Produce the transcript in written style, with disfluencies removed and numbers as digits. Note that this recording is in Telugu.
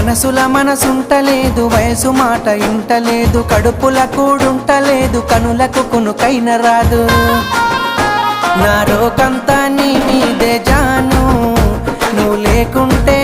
మనసుల మనసుంటలేదు, వయసు మాట ఇంటలేదు, కడుపుల కూడుంటలేదు, కనులకు కునుకైన రాదు. నా రోకంతా నీ మీదే జాను, నువ్వు లేకుంటే